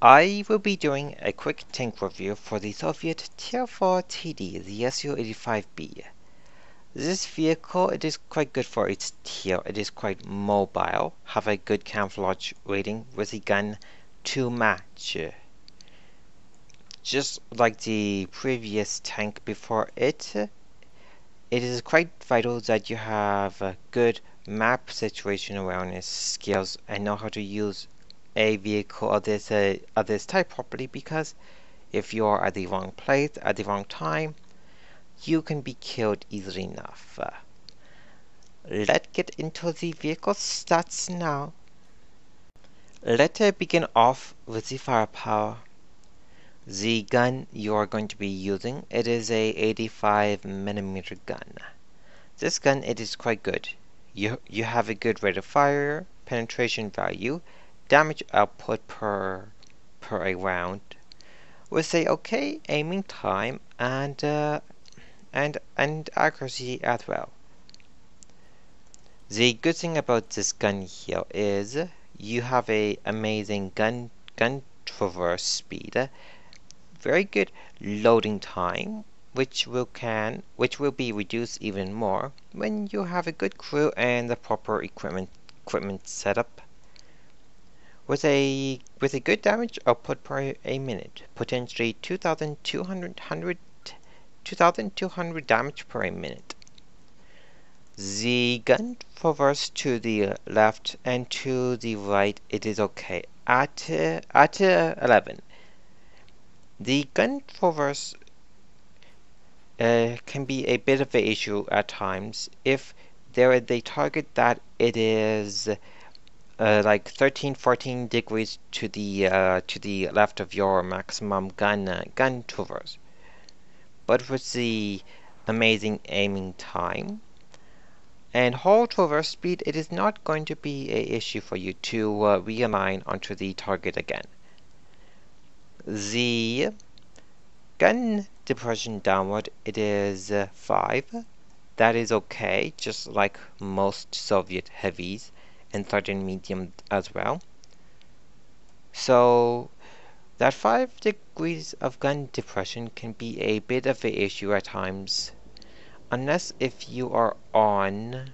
I will be doing a quick tank review for the Soviet Tier 4 TD, the SU-85B. This vehicle, it is quite good for its tier. It is quite mobile, have a good camouflage rating with a gun to match. Just like the previous tank before it, it is quite vital that you have a good map situation awareness skills and know how to use a vehicle of this type properly, because if you are at the wrong place at the wrong time, you can be killed easily enough. Let's get into the vehicle stats now. Let's begin off with the firepower. The gun you are going to be using, it is a 85mm gun. This gun, it is quite good. You have a good rate of fire, penetration value, damage output per a round, with a okay aiming time and accuracy as well. The good thing about this gun here is you have a amazing gun traverse speed, very good loading time, which will be reduced even more when you have a good crew and the proper equipment setup. With a good damage output per a minute, potentially 2,200 damage per a minute. The gun traverse to the left and to the right, it is okay at 11. The gun traverse can be a bit of an issue at times if there is a target that it is like 13-14 degrees to the left of your maximum gun traverse. But with the amazing aiming time and whole traverse speed, it is not going to be an issue for you to realign onto the target again. The gun depression downward, it is 5. That is okay, just like most Soviet heavies and certain medium as well. So that 5 degrees of gun depression can be a bit of an issue at times, unless if you are on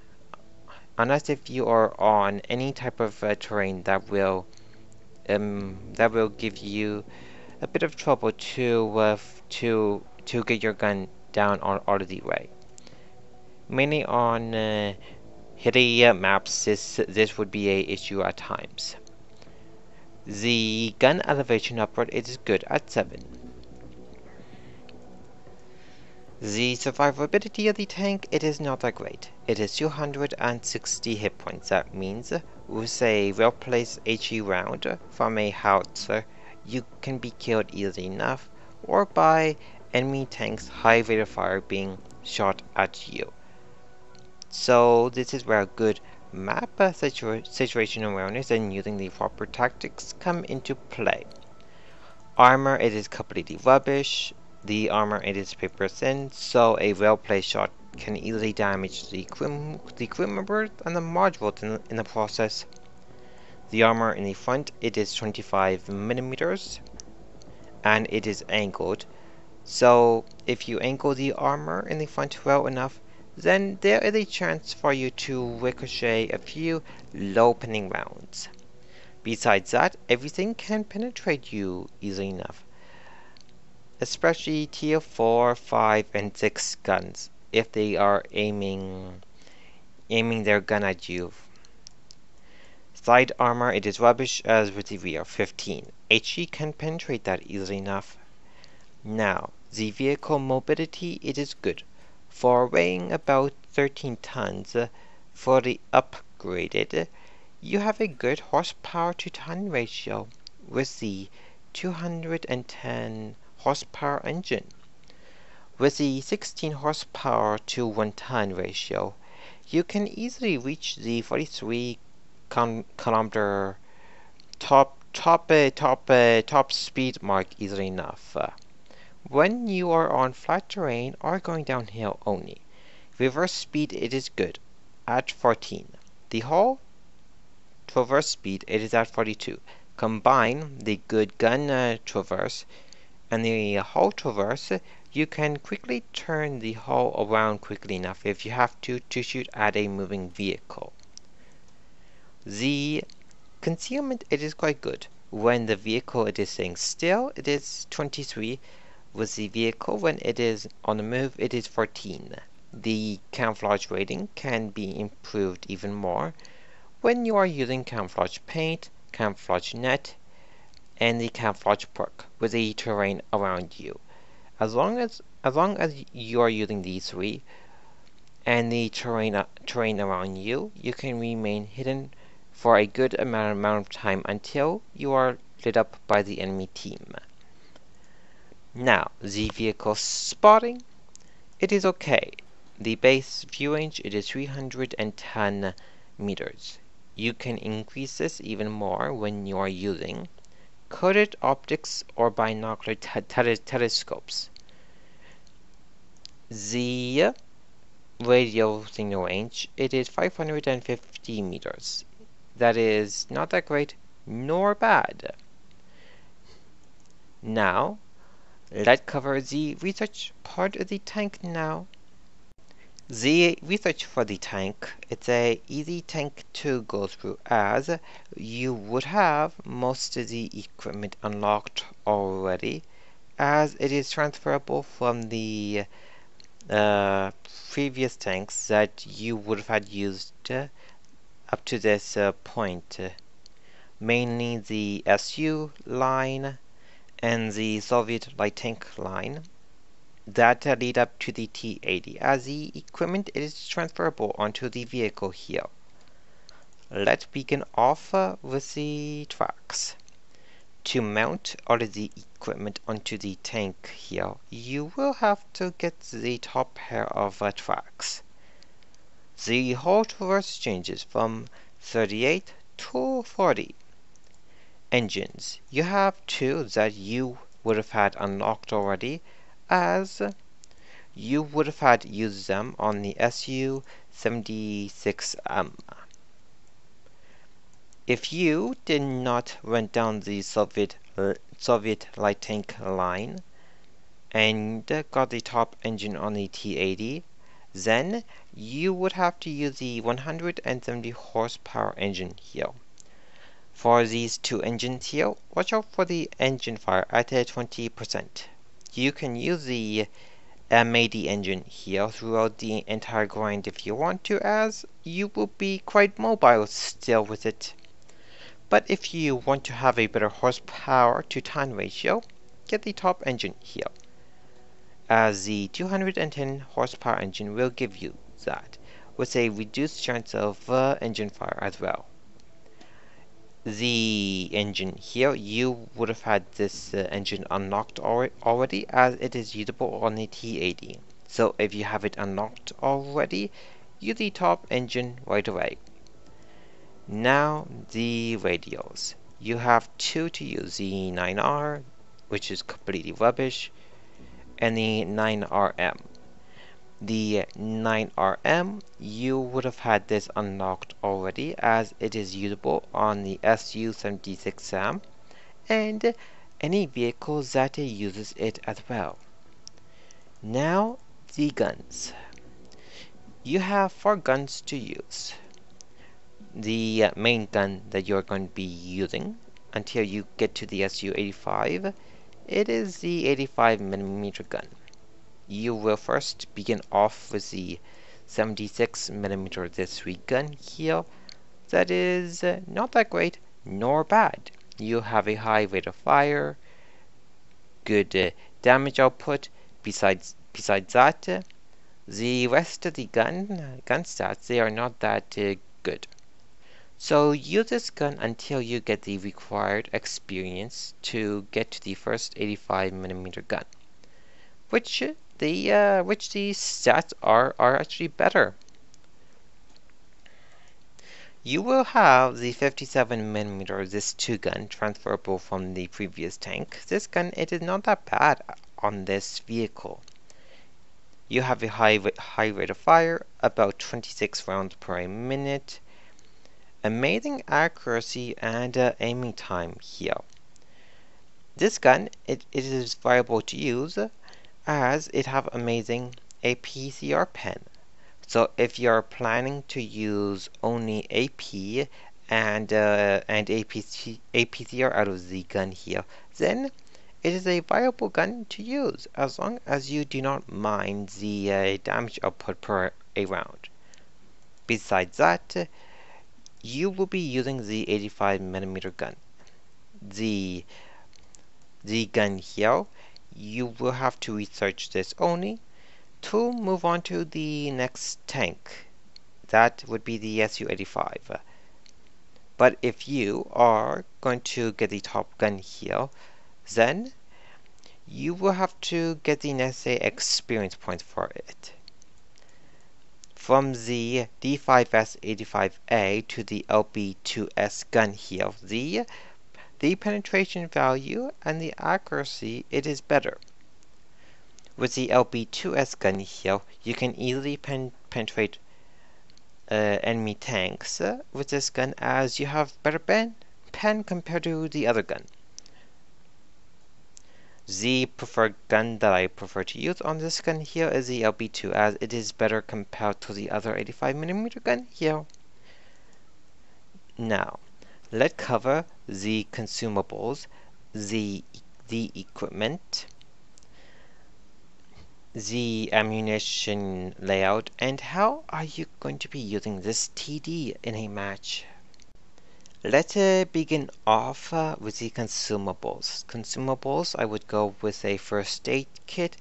any type of terrain that will give you a bit of trouble to get your gun down all of the way. Mainly on hilly maps, this would be a issue at times. The gun elevation upward, it is good at 7. The survivability of the tank, it is not that great. It is 260 hit points. That means with a well-placed HE round from a howitzer, you can be killed easily enough, or by enemy tanks' high rate of fire being shot at you. So this is where good map situation awareness and using the proper tactics come into play. Armor, it is completely rubbish. The armor, it is paper thin, so a well-placed shot can easily damage the crew members and the modules in the process. The armor in the front, it is 25mm and it is angled. So if you angle the armor in the front well enough, then there is a chance for you to ricochet a few low-pinning rounds. Besides that, everything can penetrate you easily enough, especially tier 4, 5, and 6 guns, if they are aiming their gun at you. Side armor, it is rubbish as with the rear, 15. HE can penetrate that easily enough. Now, the vehicle mobility, it is good. For weighing about 13 tons, for the upgraded, you have a good horsepower to ton ratio with the 210 horsepower engine. With the 16 horsepower to 1 ton ratio, you can easily reach the 43 kilometer top speed mark easily enough. When you are on flat terrain or going downhill only, reverse speed, it is good at 14. The whole traverse speed, it is at 42. combine the good gun traverse and the hull traverse, you can quickly turn the hull around quickly enough if you have to shoot at a moving vehicle. The concealment, it is quite good. When the vehicle it is staying still, it is 23. With the vehicle, when it is on the move, it is 14. The camouflage rating can be improved even more when you are using camouflage paint, camouflage net, and the camouflage perk with the terrain around you. As long as you are using these three and the terrain around you, you can remain hidden for a good amount of time until you are lit up by the enemy team. Now, the vehicle spotting, it is okay. The base view range, it is 310 meters. You can increase this even more when you are using coated optics or binocular telescopes. The radio signal range, it is 550 meters. That is not that great nor bad. Now, let's cover the research part of the tank now. The research for the tank, it's a easy tank to go through as you would have most of the equipment unlocked already, as it is transferable from the previous tanks that you would have had used up to this point. Mainly the SU line and the Soviet light tank line that lead up to the T-80, as the equipment is transferable onto the vehicle here. Let's begin off with the tracks. To mount all of the equipment onto the tank here, you will have to get the top pair of tracks. The whole traverse changes from 38 to 40. Engines. You have two that you would have had unlocked already, as you would have had used them on the SU-85B. If you did not run down the Soviet light tank line and got the top engine on the T-80, then you would have to use the 170 horsepower engine here. For these two engines here, watch out for the engine fire at 20%. You can use the MAD engine here throughout the entire grind if you want to, as you will be quite mobile still with it. But if you want to have a better horsepower to ton ratio, get the top engine here, as the 210 horsepower engine will give you that, with a reduced chance of engine fire as well. The engine here, you would have had this engine unlocked already, as it is usable on the T-80. So if you have it unlocked already, use the top engine right away. Now the radios. You have two to use, the 9R, which is completely rubbish, and the 9RM. The 9RM, you would have had this unlocked already, as it is usable on the SU-76M and any vehicle that uses it as well. Now the guns. You have 4 guns to use. The main gun that you're going to be using until you get to the SU-85, it is the 85mm gun. You will first begin off with the 76mm this gun here. That is not that great nor bad. You have a high rate of fire, good damage output. Besides that, the rest of the gun stats, they are not that good. So use this gun until you get the required experience to get to the first 85mm gun, which the stats are actually better. You will have the 57mm this 2 gun transferable from the previous tank. This gun, it is not that bad on this vehicle. You have a high rate of fire, about 26 rounds per minute. amazing accuracy and aiming time here. This gun, it is viable to use as it have amazing APCR pen. So if you're planning to use only AP and APCR out of the gun here, then it is a viable gun to use as long as you do not mind the damage output per a round. Besides that, you will be using the 85mm gun. The gun here, you will have to research this only to move on to the next tank. That would be the SU-85. But if you are going to get the top gun here, then you will have to get the necessary experience points for it. From the D5S-85A to the LB2S gun here, the penetration value and the accuracy, it is better. With the LB2S gun here, you can easily penetrate enemy tanks with this gun, as you have better pen compared to the other gun. The preferred gun that I prefer to use on this gun here is the LB2, as it is better compared to the other 85mm gun here. Now, let's cover the consumables, the equipment, the ammunition layout, and how are you going to be using this TD in a match. Let's begin off with the consumables. Consumables, I would go with a first aid kit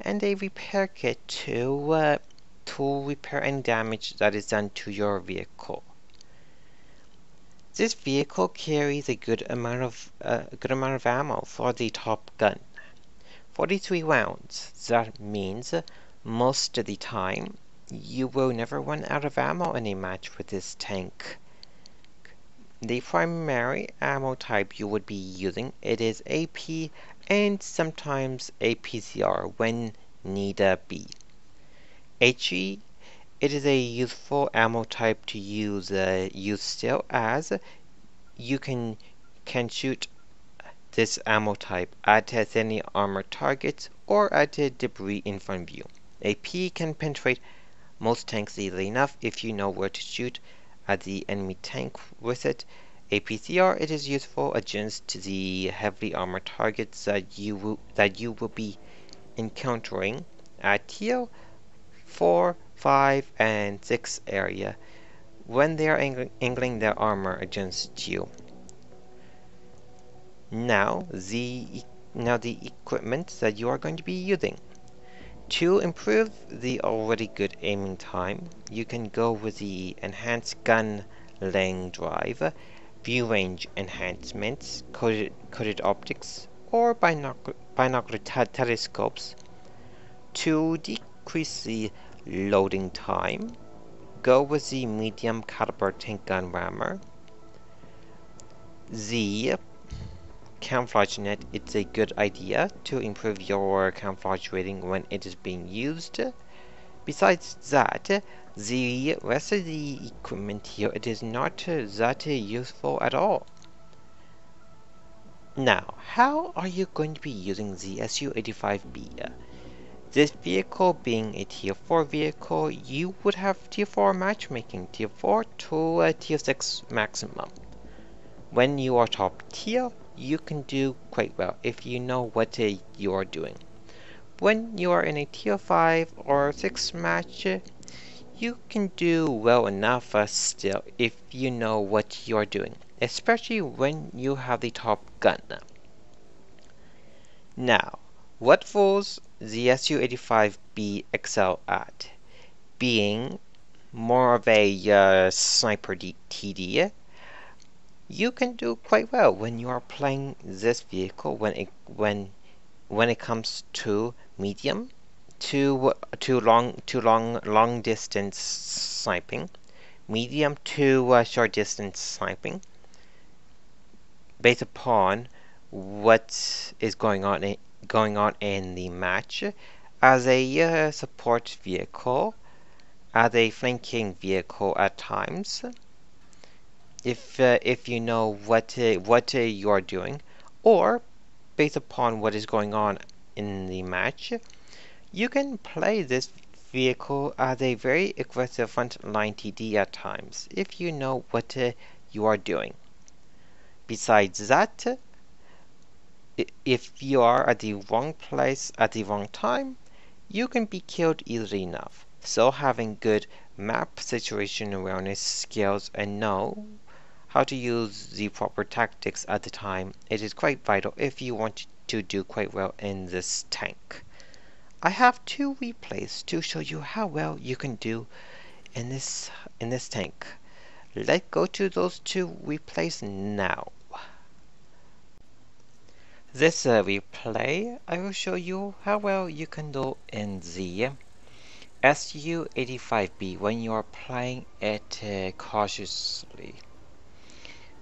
and a repair kit to repair any damage that is done to your vehicle. This vehicle carries a good amount of ammo for the top gun. 43 rounds. That means most of the time you will never run out of ammo in a match with this tank. The primary ammo type you would be using, it is AP and sometimes APCR when need be. HE, it is a useful ammo type to use still, as you can shoot this ammo type at any armored targets or at debris in front of you. AP can penetrate most tanks easily enough if you know where to shoot at the enemy tank with it. APCR, it is useful against the heavily armored targets that you will be encountering at tier 4, 5, and 6 area when they are angling their armor against you. Now the equipment that you are going to be using. To improve the already good aiming time, you can go with the enhanced gun laying drive, view range enhancements, coated optics, or binocular telescopes. To decrease the loading time, go with the medium caliber tank gun rammer. The camouflage net, it's a good idea to improve your camouflage rating when it is being used. Besides that, the rest of the equipment here, it is not that useful at all. Now, how are you going to be using the SU-85B? This vehicle being a tier 4 vehicle, you would have tier 4 matchmaking, tier 4 to tier 6 maximum. When you are top tier, you can do quite well if you know what you are doing. When you are in a tier 5 or 6 match, you can do well enough still if you know what you are doing, especially when you have the top gun. Now, what roles the SU-85B excel at? Being more of a sniper TD, you can do quite well when you are playing this vehicle when it comes to medium to long distance sniping, medium to short distance sniping, based upon what is going on in the match, as a support vehicle, as a flanking vehicle at times. if you know what you are doing, or based upon what is going on in the match, you can play this vehicle as a very aggressive frontline TD at times, if you know what you are doing. Besides that, if you are at the wrong place at the wrong time, you can be killed easily enough. So having good map situation awareness skills and know how to use the proper tactics at the time, it is quite vital if you want to do quite well in this tank. I have 2 replays to show you how well you can do in this tank. Let's go to those 2 replays now. This replay, I will show you how well you can do in the SU-85B when you are playing it cautiously.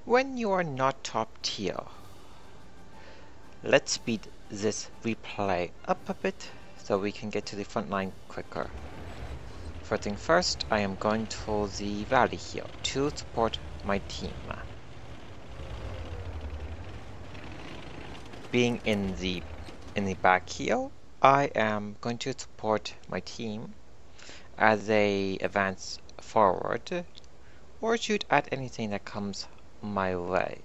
When you are not top tier. Let's speed this replay up a bit so we can get to the front line quicker. First thing first, I am going to the valley here to support my team. Being in the back here, I am going to support my team as they advance forward or shoot at anything that comes my way.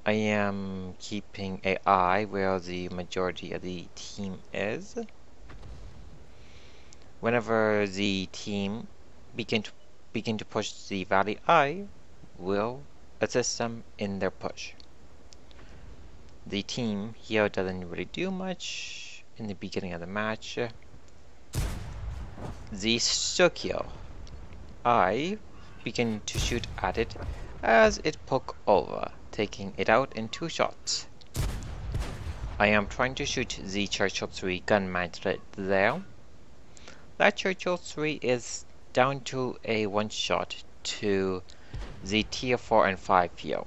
I am keeping an eye where the majority of the team is. Whenever the team begin to push the valley, I will assist them in their push. The team here doesn't really do much in the beginning of the match. The Sukio, I begin to shoot at it as it poke over, taking it out in 2 shots. I am trying to shoot the Churchill 3 gun mantlet there. That Churchill 3 is down to a 1 shot to the tier 4 and 5 here.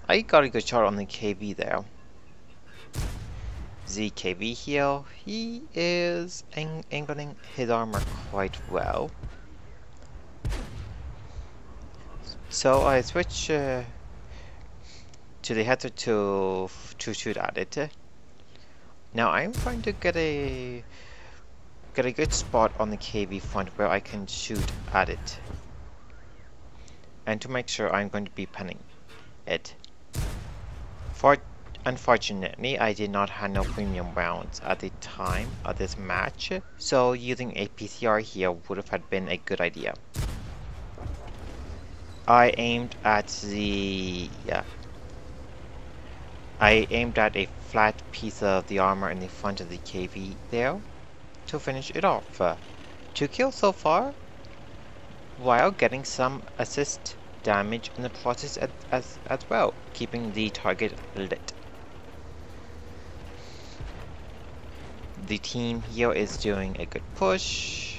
I got a good shot on the KB there. The KB here, he is angling his armor quite well. So I switch to the header to shoot at it. Now I'm trying to get a good spot on the KB front where I can shoot at it. And to make sure I'm going to be penning it. Unfortunately, I did not have no premium rounds at the time of this match, so using a PCR here would have been a good idea. I aimed at a flat piece of the armor in the front of the KV there to finish it off. 2 kills so far, while getting some assist damage in the process as well, keeping the target lit. The team here is doing a good push.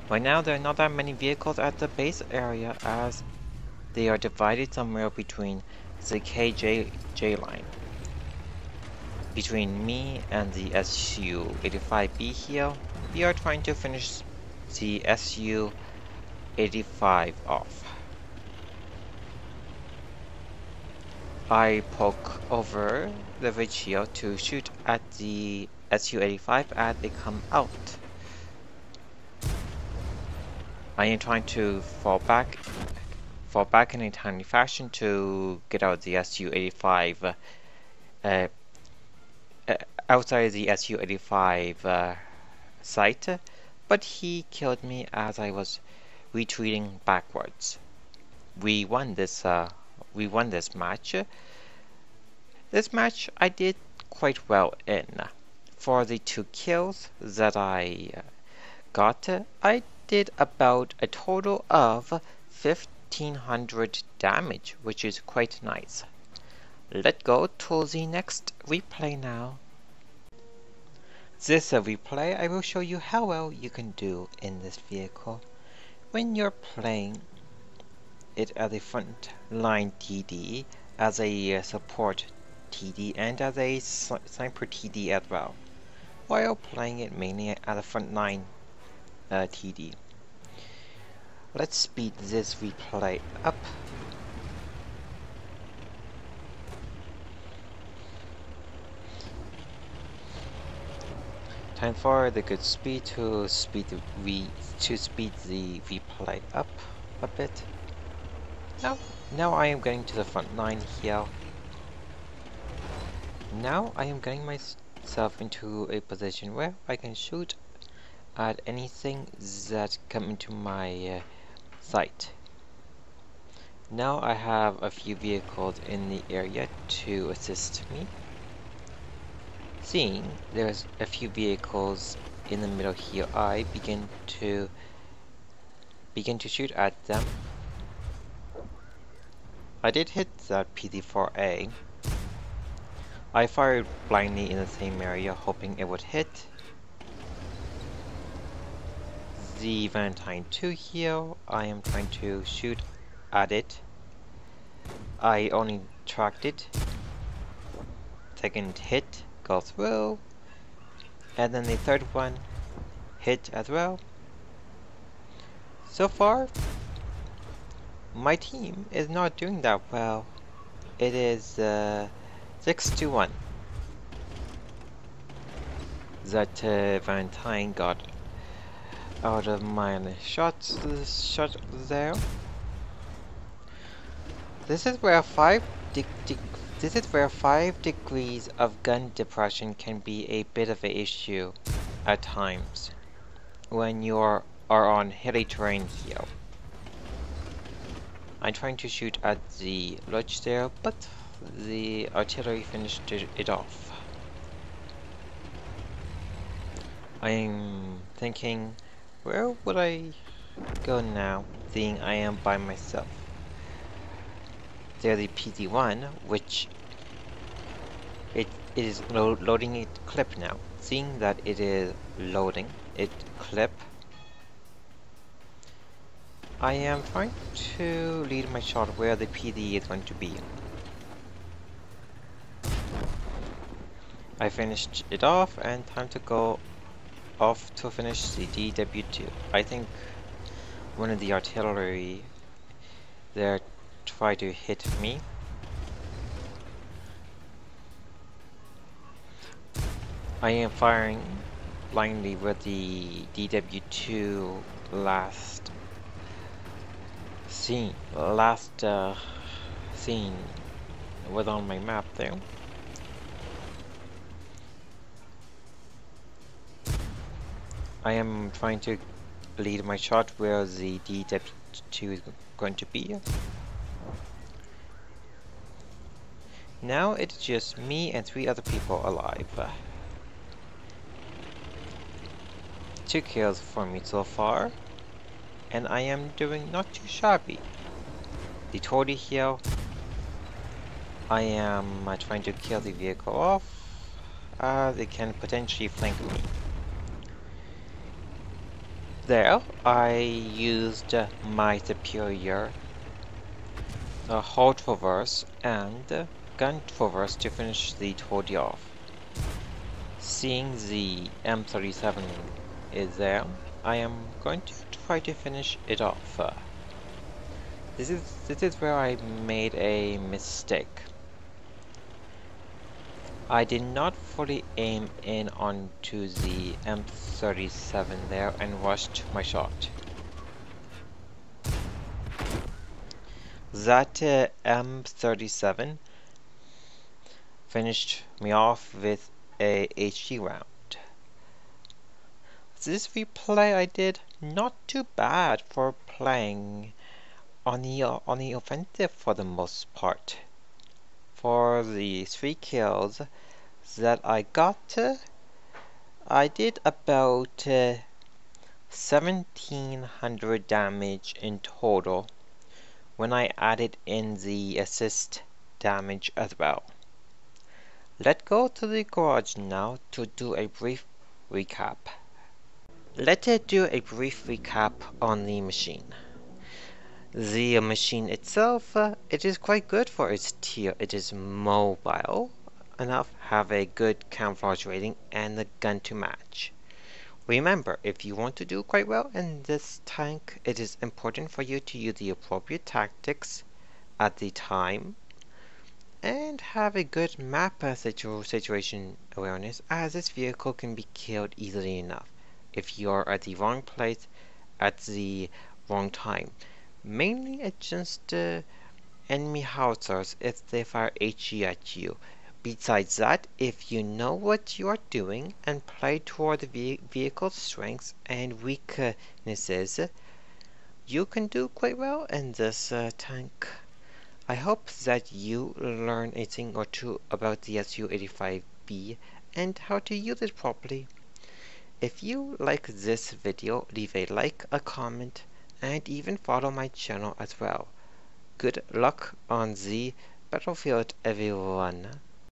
Right now there are not that many vehicles at the base area as they are divided somewhere between the KJ line. Between me and the SU-85B here, we are trying to finish the SU-85 off. I poke over the ridge here to shoot at the SU-85 as they come out. I am trying to fall back in a timely fashion to get out the SU-85 outside the SU-85 site, but he killed me as I was retreating backwards. We won this match. This match I did quite well in. For the 2 kills that I got, I did about a total of 1500 damage, which is quite nice. Let's go to the next replay now. This replay, I will show you how well you can do in this vehicle when you're playing it as a front line TD, as a support TD, and as a sniper TD as well. while playing it mainly at a frontline TD. Let's speed this replay up. Time for the good speed to speed the replay up a bit. Now I am getting to the front line here. Now I am getting myself into a position where I can shoot at anything that come into my sight. Now I have a few vehicles in the area to assist me. Seeing there's a few vehicles in the middle here, I begin to shoot at them. I did hit that PD-4A. I fired blindly in the same area, hoping it would hit. The Valentine 2 here, I am trying to shoot at it. I only tracked it. Second hit, go through. And then the third one hit as well. So far, my team is not doing that well. It is 6-1. That Valentine got out of my shot there. This is where 5 degrees of gun depression can be a bit of an issue at times when you are on hilly terrain here. I'm trying to shoot at the ledge there, but the artillery finished it off. I'm thinking, where would I go now, seeing I am by myself? There's the PD-1, which it is loading its clip now. Seeing that it is loading its clip, I am trying to lead my shot where the PD is going to be. I finished it off, and time to go off to finish the DW2. I think one of the artillery there tried to hit me. I am firing blindly with the DW2 last scene was on my map there. I am trying to lead my shot where the DW2 is going to be. Now it's just me and 3 other people alive. 2 kills for me so far, and I am doing not too shabby. The Tordy here, I am trying to kill the vehicle off. They can potentially flank me. There, I used my superior hold traverse and gun traverse to finish the Tordy off. Seeing the M37 is there, I am going to try to finish it off. This is where I made a mistake. I did not fully aim in onto the M37 there and rushed my shot. That M37 finished me off with a HE round. This replay I did not too bad for playing on the offensive for the most part. For the 3 kills that I got, I did about 1700 damage in total when I added in the assist damage as well. Let's go to the garage now to do a brief recap. Let's do a brief recap on the machine. The machine itself, it is quite good for its tier. It is mobile. enough, have a good camouflage rating, and a gun to match. Remember, if you want to do quite well in this tank, it is important for you to use the appropriate tactics at the time and have a good map situation awareness, as this vehicle can be killed easily enough if you are at the wrong place at the wrong time. Mainly it's just enemy howitzers if they fire HE at you. Besides that, if you know what you are doing and play toward the vehicle's strengths and weaknesses, you can do quite well in this tank. I hope that you learn a thing or two about the SU-85B and how to use it properly. If you like this video, leave a like, a comment, and even follow my channel as well. Good luck on the battlefield, everyone.